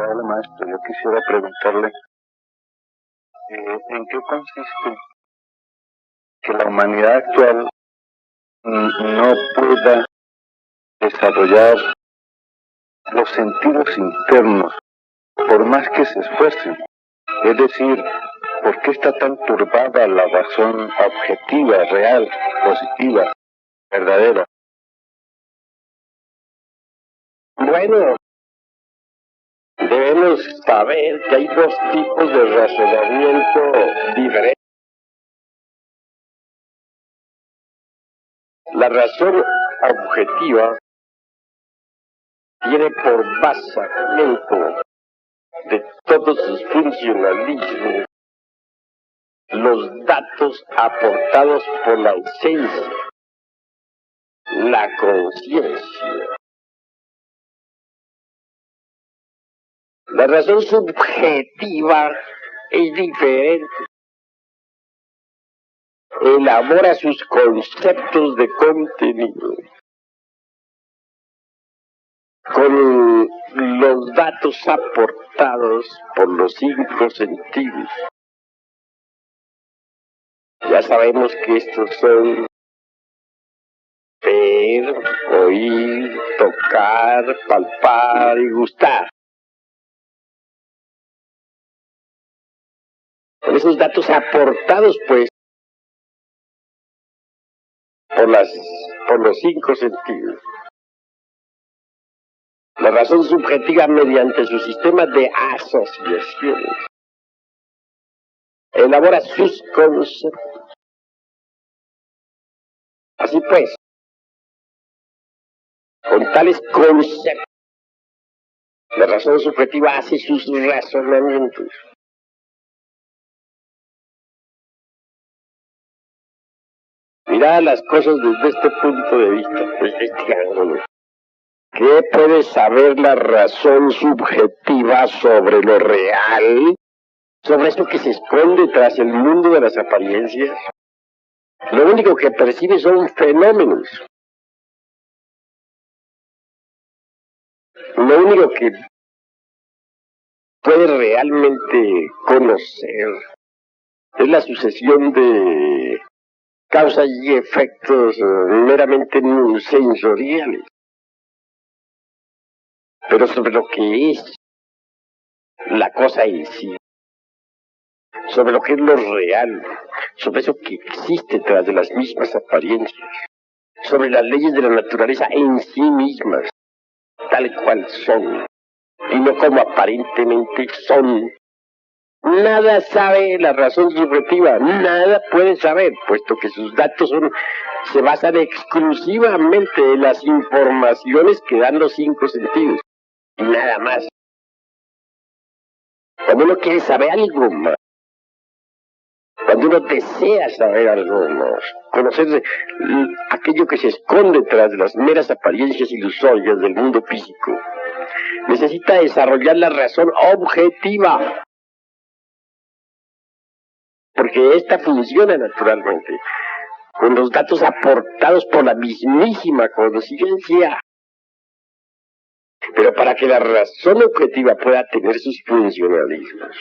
Hola maestro, yo quisiera preguntarle ¿en qué consiste que la humanidad actual no pueda desarrollar los sentidos internos por más que se esfuercen? Es decir, ¿por qué está tan turbada la razón objetiva, real, positiva, verdadera? Bueno, debemos saber que hay dos tipos de razonamiento diferentes. La razón objetiva tiene por basamento de todos sus funcionalismos los datos aportados por la esencia, la conciencia. La razón subjetiva es diferente. Elabora sus conceptos de contenido con los datos aportados por los cinco sentidos. Ya sabemos que estos son ver, oír, tocar, palpar y gustar. Con esos datos aportados, pues, por los cinco sentidos. La razón subjetiva, mediante su sistema de asociaciones, elabora sus conceptos. Así pues, con tales conceptos, la razón subjetiva hace sus razonamientos. Mira las cosas desde este punto de vista, desde este ángulo. ¿Qué puede saber la razón subjetiva sobre lo real? ¿Sobre eso que se esconde tras el mundo de las apariencias? Lo único que percibe son fenómenos. Lo único que puede realmente conocer es la sucesión de causas y efectos meramente sensoriales. Pero sobre lo que es la cosa en sí, sobre lo que es lo real, sobre eso que existe tras de las mismas apariencias, sobre las leyes de la naturaleza en sí mismas, tal cual son, y no como aparentemente son. Nada sabe la razón subjetiva, nada puede saber, puesto que sus datos se basan exclusivamente en las informaciones que dan los cinco sentidos, y nada más. Cuando uno quiere saber algo más, cuando uno desea saber algo más, conocer aquello que se esconde tras de las meras apariencias ilusorias del mundo físico, necesita desarrollar la razón objetiva, porque esta funciona naturalmente con los datos aportados por la mismísima conciencia. Pero para que la razón objetiva pueda tener sus funcionalismos,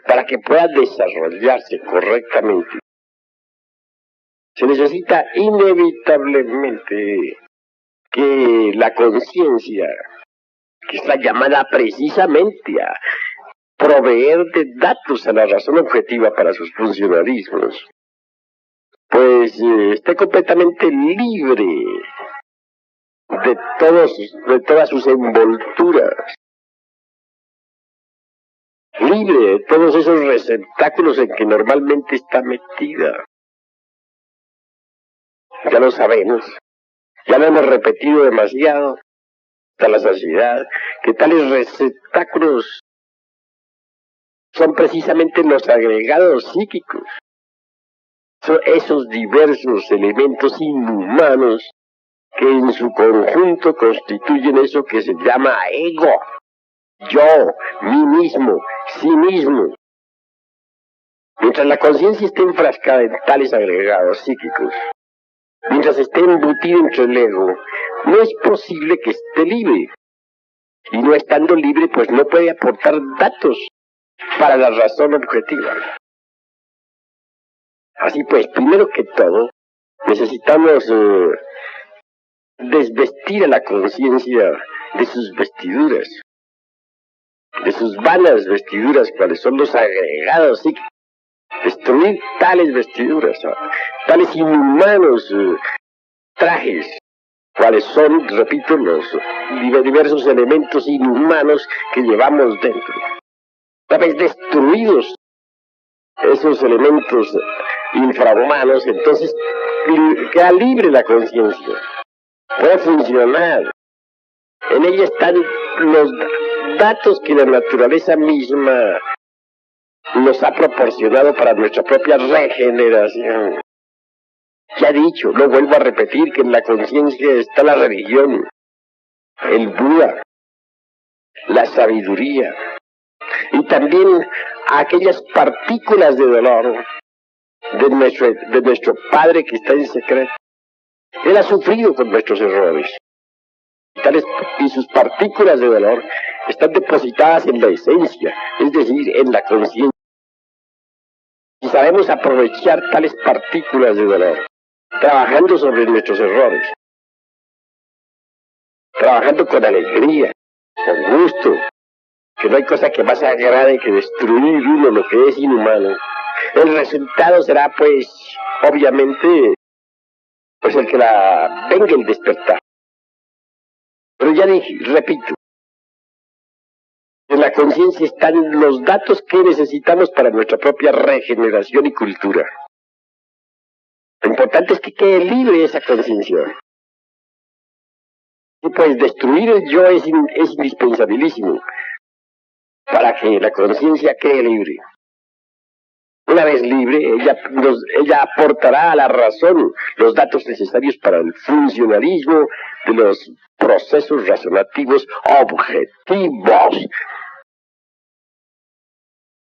para que pueda desarrollarse correctamente, se necesita inevitablemente que la conciencia, que está llamada precisamente a proveer de datos a la razón objetiva para sus funcionalismos, pues esté completamente libre de todas sus envolturas, libre de todos esos receptáculos en que normalmente está metida. Ya lo sabemos, ya lo hemos repetido demasiado, hasta la saciedad, que tales receptáculos son precisamente los agregados psíquicos. Son esos diversos elementos inhumanos que en su conjunto constituyen eso que se llama ego. Yo, mí mismo, sí mismo. Mientras la conciencia esté enfrascada en tales agregados psíquicos, mientras esté embutida entre el ego, no es posible que esté libre. Y no estando libre, pues no puede aportar datos para la razón objetiva. Así pues, primero que todo, necesitamos desvestir a la conciencia de sus vestiduras, de sus vanas vestiduras, cuáles son los agregados, ¿sí? Destruir tales vestiduras, tales inhumanos trajes, cuáles son, repito, los diversos elementos inhumanos que llevamos dentro. Una vez destruidos esos elementos infrahumanos, entonces queda libre la conciencia, puede funcionar. En ella están los datos que la naturaleza misma nos ha proporcionado para nuestra propia regeneración. Ya he dicho, lo vuelvo a repetir, que en la conciencia está la religión, el Buda, la sabiduría, y también aquellas partículas de dolor de nuestro Padre que está en secreto. Él ha sufrido con nuestros errores. Y sus partículas de dolor están depositadas en la esencia, es decir, en la conciencia. Y sabemos aprovechar tales partículas de dolor, trabajando sobre nuestros errores, trabajando con alegría, con gusto, que no hay cosa que más agrade que destruir uno lo que es inhumano. El resultado será, pues, obviamente, pues el que venga el despertar. Pero ya dije, repito, en la conciencia están los datos que necesitamos para nuestra propia regeneración y cultura. Lo importante es que quede libre esa conciencia. Y pues destruir el yo es indispensabilísimo para que la conciencia quede libre. Una vez libre, ella aportará a la razón los datos necesarios para el funcionalismo de los procesos razonativos objetivos.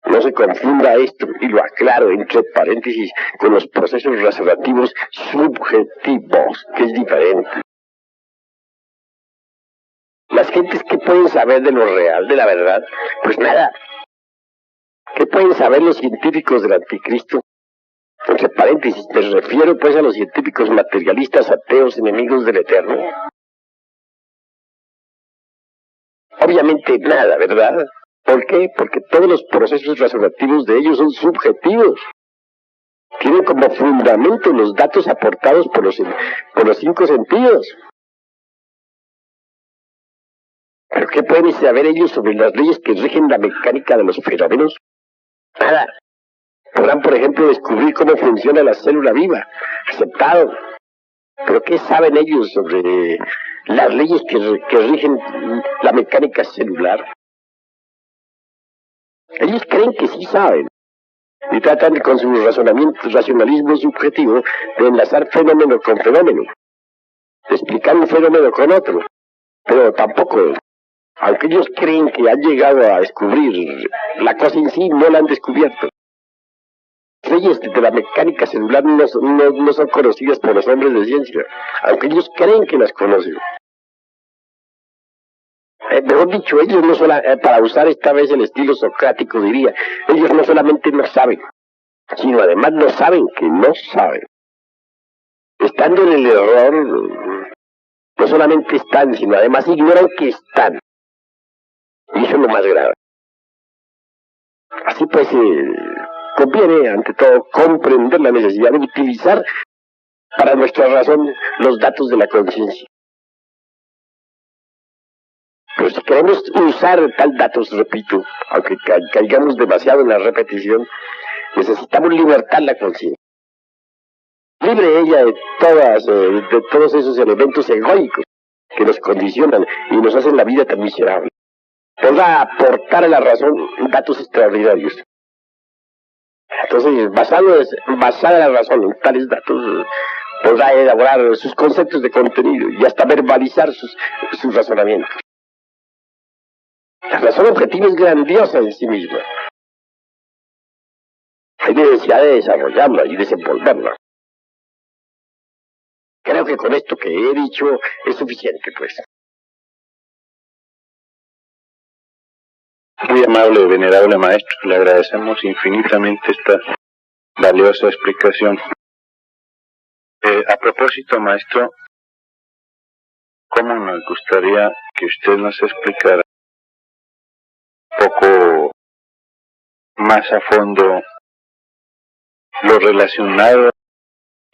No se confunda esto, y lo aclaro entre paréntesis, con los procesos razonativos subjetivos, que es diferente. Las gentes que pueden saber de lo real, de la verdad, pues nada. ¿Qué pueden saber los científicos del anticristo? Entre paréntesis, me refiero pues a los científicos materialistas, ateos, enemigos del Eterno. Obviamente nada, ¿verdad? ¿Por qué? Porque todos los procesos razonativos de ellos son subjetivos. Tienen como fundamento los datos aportados por los 5 sentidos. ¿Pero qué pueden saber ellos sobre las leyes que rigen la mecánica de los fenómenos? Nada. Podrán, por ejemplo, descubrir cómo funciona la célula viva. Aceptado. ¿Pero qué saben ellos sobre las leyes que rigen la mecánica celular? Ellos creen que sí saben. Y tratan con su racionalismo subjetivo de enlazar fenómeno con fenómeno. De explicar un fenómeno con otro. Pero tampoco, aunque ellos creen que han llegado a descubrir la cosa en sí, no la han descubierto. Las leyes de la mecánica celular no son conocidas por los hombres de ciencia, aunque ellos creen que las conocen. Mejor dicho, ellos no solamente, para usar esta vez el estilo socrático diría, ellos no solamente no saben, sino además no saben que no saben. Estando en el error, no solamente están, sino además ignoran que están. Y eso es lo más grave. Así pues, conviene, ante todo, comprender la necesidad de utilizar para nuestra razón los datos de la conciencia. Pero si queremos usar tal datos, repito, aunque caigamos demasiado en la repetición, necesitamos libertar la conciencia. Libre ella de todos esos elementos egoicos que nos condicionan y nos hacen la vida tan miserable. Podrá aportar a la razón datos extraordinarios. Entonces, basada la razón en tales datos, podrá elaborar sus conceptos de contenido y hasta verbalizar sus razonamientos. La razón objetiva es grandiosa en sí misma. Hay necesidad de desarrollarla y desenvolverla. Creo que con esto que he dicho es suficiente, pues. Muy amable, venerable maestro, le agradecemos infinitamente esta valiosa explicación. A propósito, maestro, ¿cómo nos gustaría que usted nos explicara un poco más a fondo lo relacionado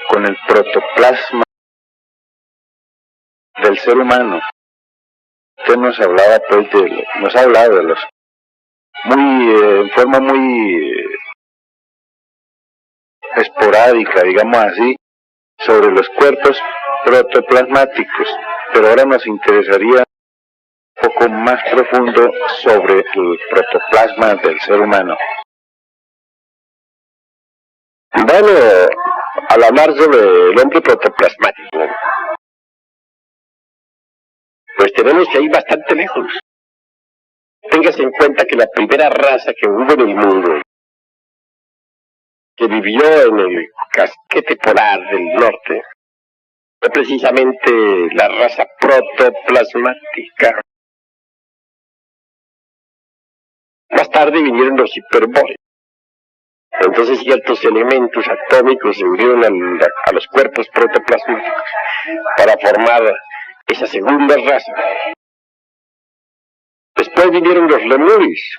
con el protoplasma del ser humano? Usted nos hablaba, pues, nos ha hablado de los en forma muy esporádica, digamos así, sobre los cuerpos protoplasmáticos, pero ahora nos interesaría un poco más profundo sobre el protoplasma del ser humano. Bueno, al hablar sobre el hombre protoplasmático, pues tenemos que ir bastante lejos. Téngase en cuenta que la primera raza que hubo en el mundo, que vivió en el casquete polar del norte, fue precisamente la raza protoplasmática. Más tarde vinieron los hiperbóreos. Entonces ciertos elementos atómicos se unieron a los cuerpos protoplasmáticos para formar esa segunda raza. Después vinieron los lemures.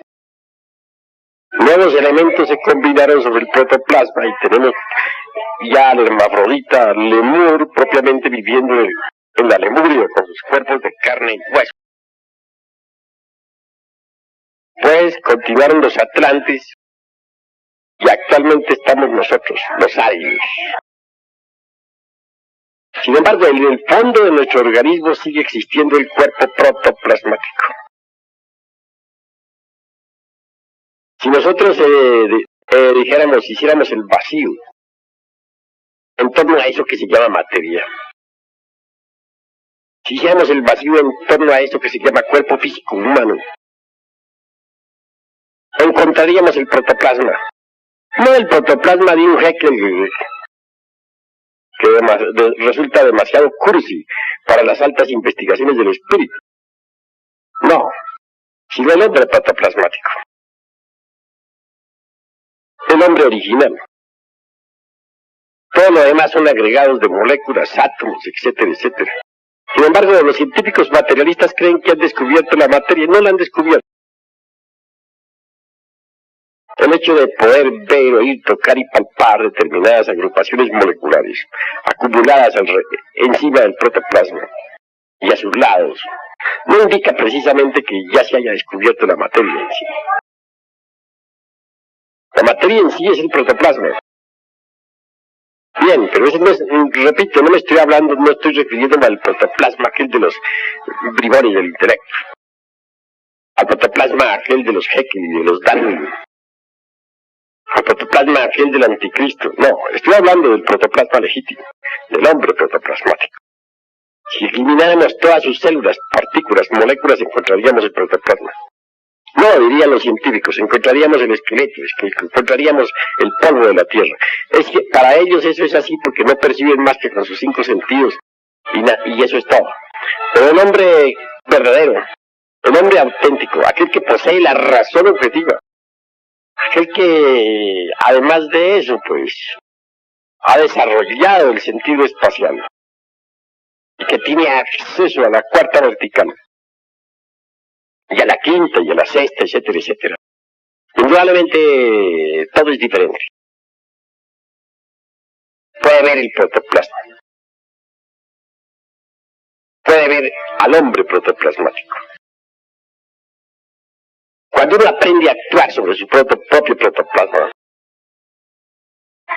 Nuevos elementos se combinaron sobre el protoplasma y tenemos ya al hermafrodita lemur propiamente viviendo en la Lemuria con sus cuerpos de carne y hueso. Pues continuaron los atlantes y actualmente estamos nosotros, los arios. Sin embargo, en el fondo de nuestro organismo sigue existiendo el cuerpo protoplasmático. Si nosotros hiciéramos el vacío en torno a eso que se llama materia, si hiciéramos el vacío en torno a eso que se llama cuerpo físico humano, encontraríamos el protoplasma. No el protoplasma de un Haeckel que resulta demasiado cursi para las altas investigaciones del espíritu. No, sino el hombre protoplasmático. El hombre original. Todo lo demás son agregados de moléculas, átomos, etcétera, etcétera. Sin embargo, los científicos materialistas creen que han descubierto la materia, no la han descubierto. El hecho de poder ver, oír, tocar y palpar determinadas agrupaciones moleculares acumuladas encima del protoplasma y a sus lados no indica precisamente que ya se haya descubierto la materia en sí. La materia en sí es el protoplasma. Bien, pero eso no es, repito, no estoy refiriéndome al protoplasma aquel de los bribones del intelecto, al protoplasma aquel de los Haeckel y de los Darwin, al protoplasma aquel del anticristo. No, estoy hablando del protoplasma legítimo, del hombre protoplasmático. Si elimináramos todas sus células, partículas, moléculas, encontraríamos el protoplasma. No, dirían los científicos, encontraríamos el esqueleto, encontraríamos el polvo de la tierra. Es que para ellos eso es así porque no perciben más que con sus 5 sentidos y eso es todo. Pero el hombre verdadero, el hombre auténtico, aquel que posee la razón objetiva, aquel que además de eso pues ha desarrollado el sentido espacial y que tiene acceso a la cuarta vertical y a la quinta y a la sexta, etcétera, etcétera. Indudablemente todo es diferente. Puede ver el protoplasma. Puede ver al hombre protoplasmático. Cuando uno aprende a actuar sobre su propio protoplasma,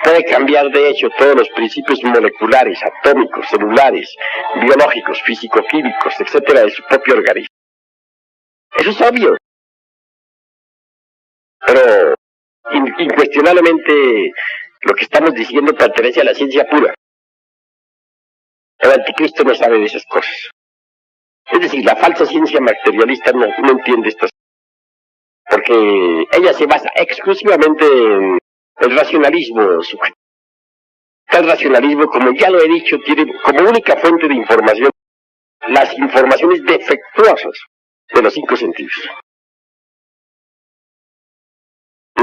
puede cambiar de hecho todos los principios moleculares, atómicos, celulares, biológicos, físico-químicos, etcétera, de su propio organismo. Eso es obvio. Pero incuestionablemente lo que estamos diciendo pertenece a la ciencia pura. El anticristo no sabe de esas cosas. Es decir, la falsa ciencia materialista no entiende estas cosas. Porque ella se basa exclusivamente en el racionalismo subjetivo. Tal racionalismo, como ya lo he dicho, tiene como única fuente de información las informaciones defectuosas de los 5 sentidos.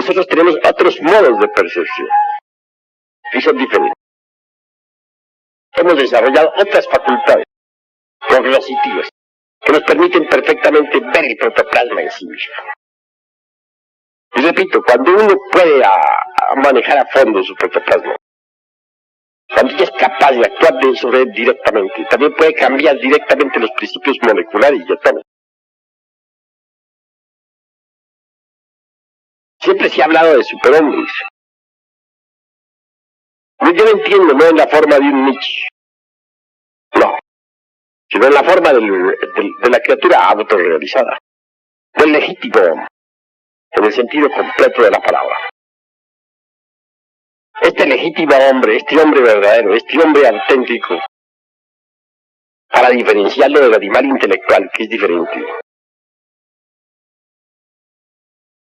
nosotros tenemos otros modos de percepción y son diferentes. Hemos desarrollado otras facultades cognitivas que nos permiten perfectamente ver el protoplasma en sí mismo. Y repito, cuando uno puede manejar a fondo su protoplasma, cuando ella es capaz de actuar sobre él directamente, también puede cambiar directamente los principios moleculares y atómicos. Siempre se ha hablado de superhombres. Yo lo entiendo, no en la forma de un Nietzsche, no, sino en la forma de la criatura autorrealizada, del legítimo hombre, en el sentido completo de la palabra. Este legítimo hombre, este hombre verdadero, este hombre auténtico, para diferenciarlo del animal intelectual, que es diferente,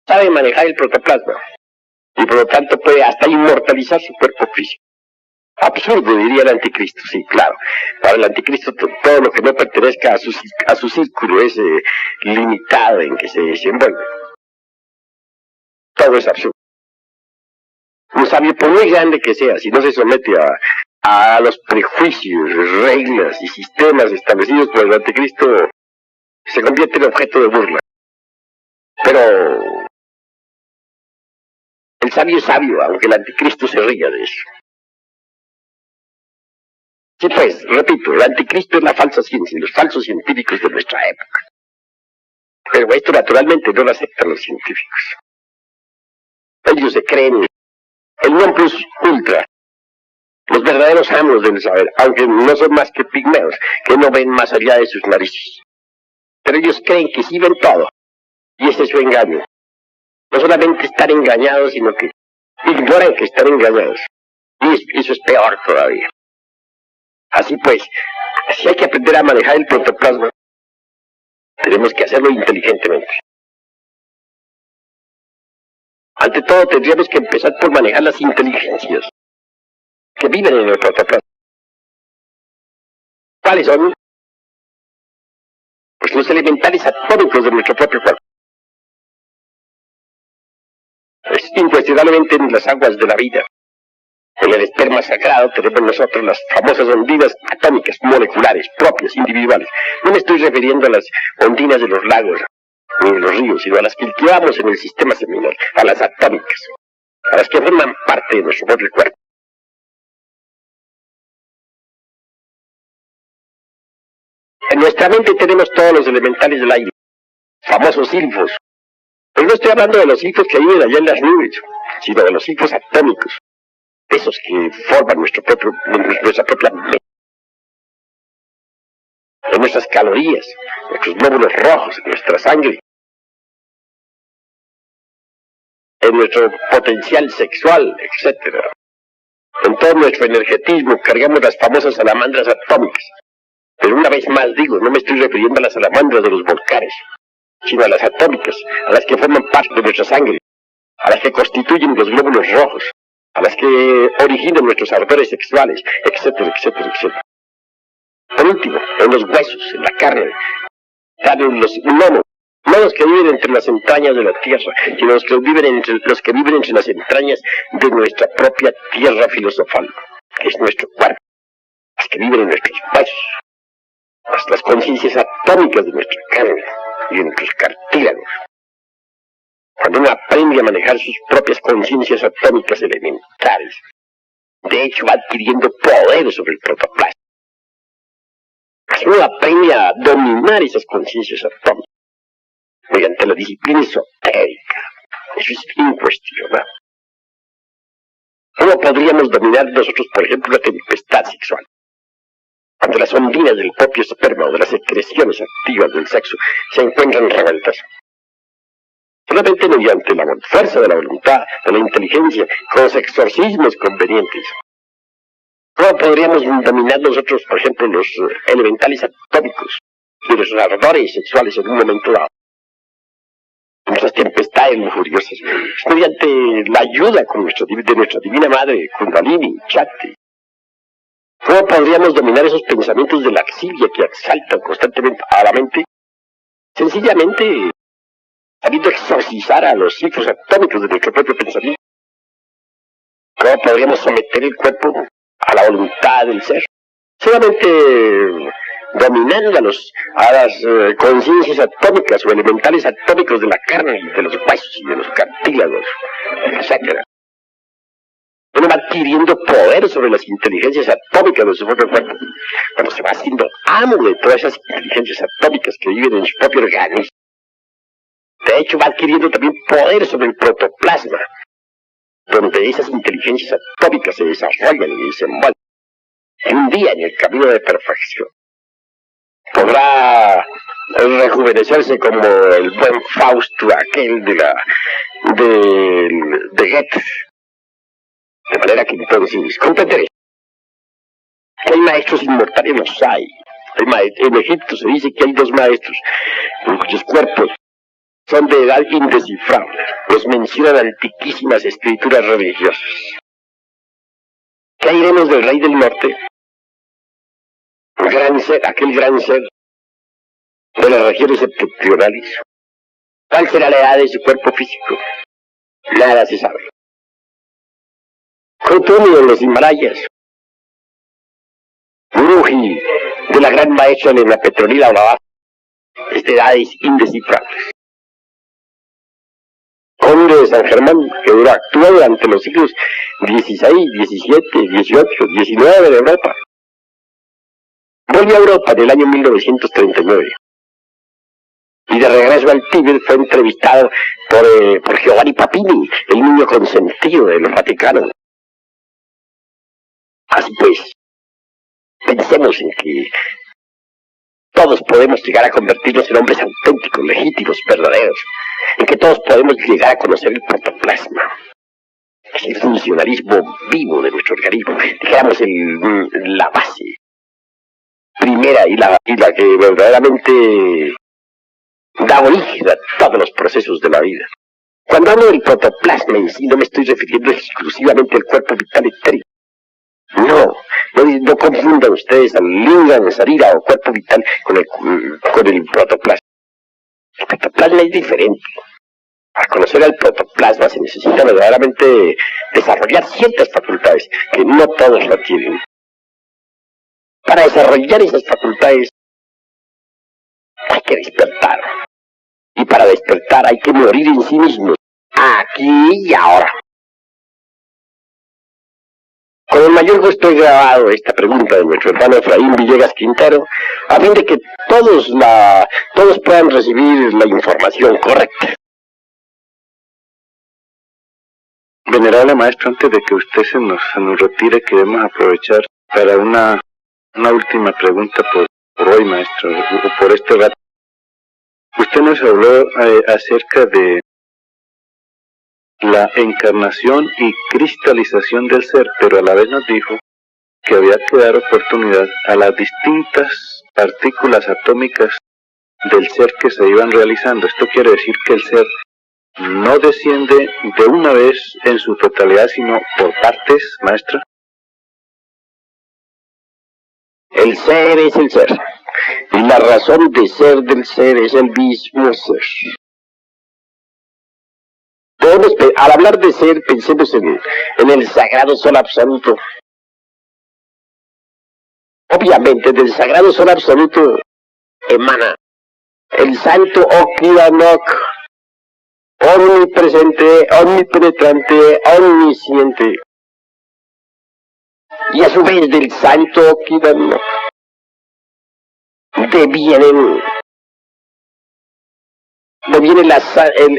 sabe manejar el protoplasma y por lo tanto puede hasta inmortalizar su cuerpo físico. Absurdo, diría el anticristo, sí, claro. Para el anticristo todo lo que no pertenezca a su círculo es limitado en que se desenvuelve. Todo es absurdo. Un sabio, por muy grande que sea, si no se somete a los prejuicios, reglas y sistemas establecidos por el anticristo, se convierte en objeto de burla. Pero el sabio es sabio, aunque el anticristo se ría de eso. Sí, pues, repito, el anticristo es la falsa ciencia y los falsos científicos de nuestra época. Pero esto naturalmente no lo aceptan los científicos. Ellos se creen el non plus ultra, los verdaderos amos del saber, aunque no son más que pigmeos, que no ven más allá de sus narices. Pero ellos creen que sí ven todo, y ese es su engaño. No solamente están engañados, sino que ignoran que están engañados. Y eso es peor todavía. Así pues, si hay que aprender a manejar el protoplasma, tenemos que hacerlo inteligentemente. Ante todo, tendríamos que empezar por manejar las inteligencias que viven en el protoplasma. ¿Cuáles son? Pues los elementales atómicos de nuestro propio cuerpo. Es incuestionablemente en las aguas de la vida. En el esperma sagrado tenemos nosotros las famosas ondinas atómicas, moleculares, propias, individuales. No me estoy refiriendo a las ondinas de los lagos ni de los ríos, sino a las que cultivamos en el sistema seminal, a las atómicas, a las que forman parte de nuestro propio cuerpo. En nuestra mente tenemos todos los elementales del aire, famosos silfos. Pero no estoy hablando de los silfos que viven allá en las nubes, sino de los silfos atómicos, esos que forman nuestra propia mente. En nuestras calorías, nuestros glóbulos rojos, en nuestra sangre, en nuestro potencial sexual, etc. En todo nuestro energetismo cargamos las famosas salamandras atómicas. Pero una vez más digo, no me estoy refiriendo a las salamandras de los volcanes, sino a las atómicas, a las que forman parte de nuestra sangre, a las que constituyen los glóbulos rojos, a las que originan nuestros ardores sexuales, etcétera, etcétera, etcétera. Por último, en los huesos, en la carne, están los monos que viven entre las entrañas de la tierra, y los que viven entre las entrañas de nuestra propia tierra filosofal, que es nuestro cuerpo, las que viven en nuestros huesos, las conciencias atómicas de nuestra carne y de nuestros cartílagos. Cuando uno aprende a manejar sus propias conciencias atómicas elementales, de hecho va adquiriendo poder sobre el protoplasma. Uno aprende a dominar esas conciencias atómicas mediante la disciplina esotérica. Eso es incuestionable. ¿Cómo podríamos dominar nosotros, por ejemplo, la tempestad sexual? Cuando las ondinas del propio esperma o de las secreciones activas del sexo se encuentran revueltas. Solamente mediante la fuerza de la voluntad, de la inteligencia, con los exorcismos convenientes. ¿Cómo podríamos dominar nosotros, por ejemplo, los elementales atómicos de los ardores sexuales en un momento dado? Nuestras tempestades lujuriosas, mediante la ayuda de nuestra divina madre, Kundalini, Shakti. ¿Cómo podríamos dominar esos pensamientos de laxilia que exaltan constantemente a la mente? Sencillamente habiendo exorcizar a los ciclos atómicos de nuestro propio pensamiento. ¿Cómo podríamos someter el cuerpo a la voluntad del ser? Solamente dominando a las conciencias atómicas o elementales atómicos de la carne y de los huesos y de los cartílagos, etc. Uno va adquiriendo poder sobre las inteligencias atómicas de su propio cuerpo, cuando se va haciendo amo de todas esas inteligencias atómicas que viven en su propio organismo. De hecho, va adquiriendo también poder sobre el protoplasma, donde esas inteligencias atómicas se desarrollan y se mueven. Un día en el camino de perfección podrá rejuvenecerse como el buen Fausto, aquel de Goethe. De manera que entonces comprenderé que hay maestros inmortales, los hay. En Egipto se dice que hay 2 maestros en cuyos cuerpos son de edad indescifrable. Los mencionan antiquísimas escrituras religiosas. ¿Qué diremos del rey del norte? Gran ser, aquel gran ser de las regiones septentrionales. ¿Cuál será la edad de su cuerpo físico? Nada se sabe. Kutumi en los Himalayas. Uruji de la gran maestra Elena Petronila Blavatsky es de edades indescifrables. Conde de San Germán, que actuó durante los siglos XVI, XVII, XVIII, XIX de Europa. Volvió a Europa en el año 1939. Y de regreso al Tíbet fue entrevistado por Giovanni Papini, el niño consentido de los Vaticanos. Así pues, pensemos en que todos podemos llegar a convertirnos en hombres auténticos, legítimos, verdaderos, en que todos podemos llegar a conocer el protoplasma, el funcionalismo vivo de nuestro organismo, digamos la base primera y la que verdaderamente da origen a todos los procesos de la vida. Cuando hablo del protoplasma en sí, no me estoy refiriendo exclusivamente al cuerpo vital etérico. No confundan ustedes al lingam, sarira o cuerpo vital con el protoplasma. El protoplasma es diferente. Para conocer al protoplasma se necesita verdaderamente desarrollar ciertas facultades que no todos lo tienen. Para desarrollar esas facultades hay que despertar. Y para despertar hay que morir en sí mismos, aquí y ahora. Con el mayor gusto he grabado esta pregunta de nuestro hermano Efraín Villegas Quintero, a fin de que todos puedan recibir la información correcta. Venerable maestro, antes de que usted se nos retire, queremos aprovechar para una última pregunta por hoy, maestro, por este rato. Usted nos habló acerca de la encarnación y cristalización del ser, pero a la vez nos dijo que había que dar oportunidad a las distintas partículas atómicas del ser que se iban realizando. Esto quiere decir que el ser no desciende de una vez en su totalidad, sino por partes, maestra. El ser es el ser, y la razón de ser del ser es el mismo ser. Al hablar de ser, pensemos en el sagrado sol absoluto. Obviamente, del sagrado sol absoluto emana el santo Okidanok, omnipresente, omnipenetrante, omnisciente. Y a su vez del santo Okidanok deviene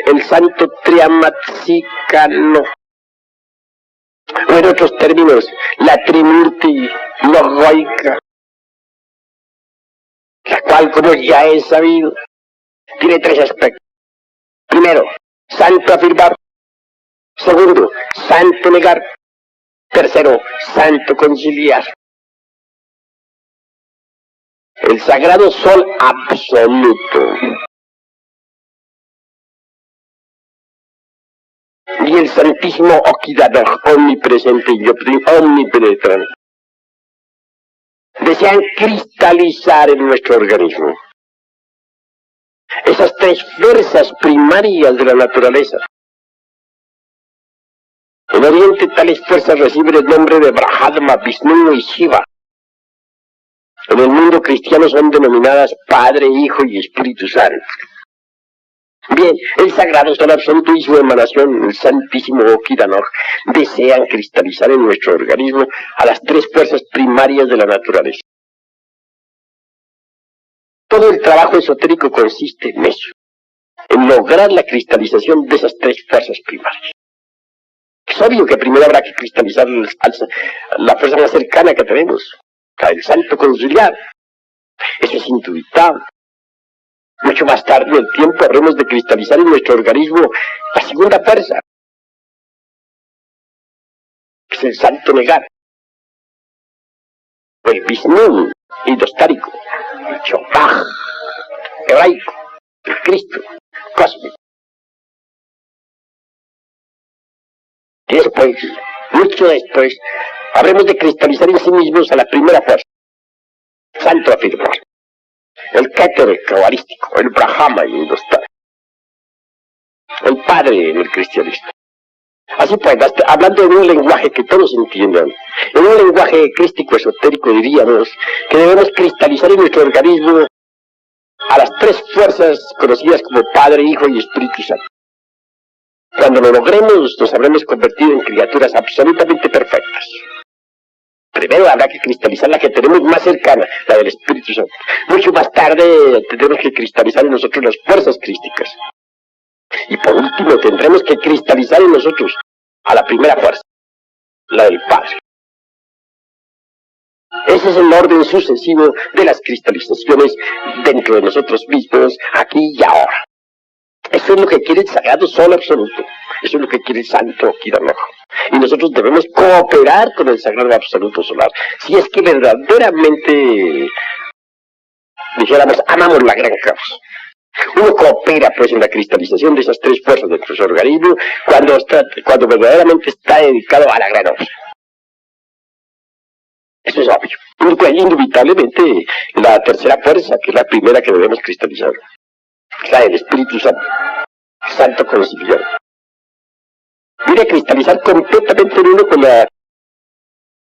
el santo Triamatsikano, o en otros términos, la Trimurti Logoica, la cual, como ya he sabido, tiene 3 aspectos. Primero, santo afirmar. Segundo, santo negar. Tercero, santo conciliar. El sagrado sol absoluto y el santísimo Okidanok, omnipresente y omnipenetrante, desean cristalizar en nuestro organismo. esas tres fuerzas primarias de la naturaleza. En Oriente tales fuerzas reciben el nombre de Brahma, Vishnu y Shiva. En el mundo cristiano son denominadas Padre, Hijo y Espíritu Santo. Bien, el Sagrado Sol Absoluto y su emanación, el Santísimo Okidanoj, desean cristalizar en nuestro organismo a las tres fuerzas primarias de la naturaleza. Todo el trabajo esotérico consiste en eso, en lograr la cristalización de esas tres fuerzas primarias. Es obvio que primero habrá que cristalizar la fuerza más cercana que tenemos, la del Santo Conciliar. Eso es indubitable. Mucho más tarde en el tiempo habremos de cristalizar en nuestro organismo la segunda fuerza, que es el Santo Negar, el Vishnu indostárico, el Chopaj hebraico, el Cristo cósmico. Y después, mucho después, habremos de cristalizar en sí mismos a la primera fuerza, Santo afirmado, el Keter cabalístico, el Brahma indostánico, el Padre en el cristianismo. Así pues, hablando en un lenguaje que todos entiendan, en un lenguaje crístico esotérico diríamos que debemos cristalizar en nuestro organismo a las tres fuerzas conocidas como Padre, Hijo y Espíritu Santo. Cuando lo logremos, nos habremos convertido en criaturas absolutamente perfectas. Primero habrá que cristalizar la que tenemos más cercana, la del Espíritu Santo. Mucho más tarde tendremos que cristalizar en nosotros las fuerzas crísticas. Y por último tendremos que cristalizar en nosotros a la primera fuerza, la del Padre. Ese es el orden sucesivo de las cristalizaciones dentro de nosotros mismos, aquí y ahora. Eso es lo que quiere el Sagrado Sol Absoluto. Eso es lo que quiere el Santo Okidanoj. Y nosotros debemos cooperar con el Sagrado Absoluto Solar. Si es que verdaderamente, dijéramos, amamos la gran causa. Uno coopera pues en la cristalización de esas tres fuerzas de nuestro organismo cuando verdaderamente está dedicado a la gran obra. Eso es obvio. Indubitablemente la tercera fuerza, que es la primera que debemos cristalizar, es la del Espíritu Santo, Santo Conciliar. Viene a cristalizar completamente en uno con la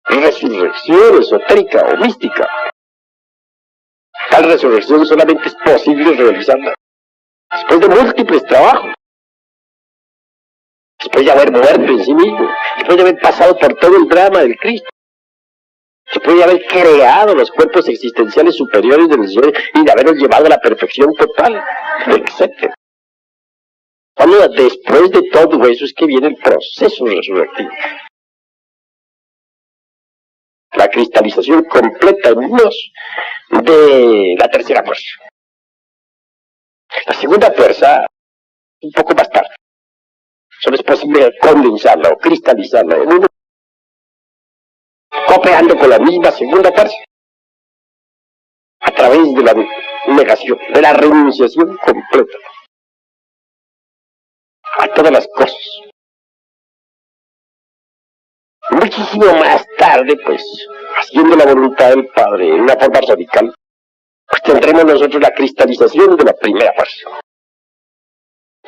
resurrección esotérica o mística. Tal resurrección solamente es posible realizarla después de múltiples trabajos, después de haber muerto en sí mismo, después de haber pasado por todo el drama del Cristo, después de haber creado los cuerpos existenciales superiores del Señor y de haberlos llevado a la perfección total, etc. Cuando después de todo eso es que viene el proceso resurrectivo. La cristalización completa en unos de la tercera fuerza. La segunda fuerza, un poco más tarde. Solo es posible condensarla o cristalizarla en uno, cooperando con la misma segunda fuerza, a través de la negación, de la renunciación completa a todas las cosas. Muchísimo más tarde, pues, haciendo la voluntad del Padre en una forma radical, pues tendremos nosotros la cristalización de la primera fuerza.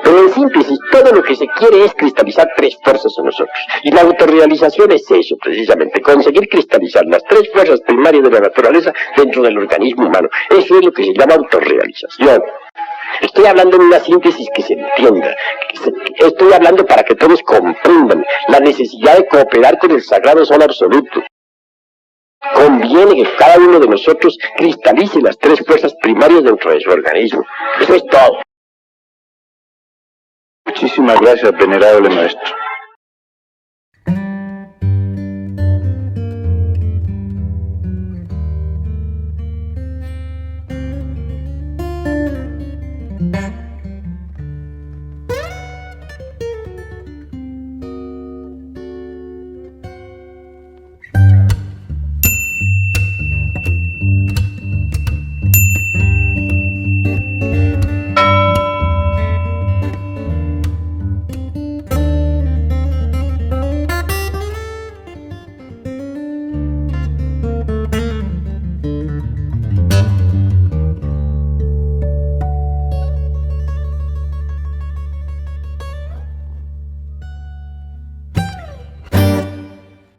Pero en síntesis, todo lo que se quiere es cristalizar tres fuerzas en nosotros. Y la autorrealización es eso, precisamente, conseguir cristalizar las tres fuerzas primarias de la naturaleza dentro del organismo humano. Eso es lo que se llama autorrealización. Estoy hablando en una síntesis que se entienda. Estoy hablando para que todos comprendan la necesidad de cooperar con el Sagrado Sol Absoluto. Conviene que cada uno de nosotros cristalice las tres fuerzas primarias dentro de su organismo. Eso es todo. Muchísimas gracias, venerable maestro.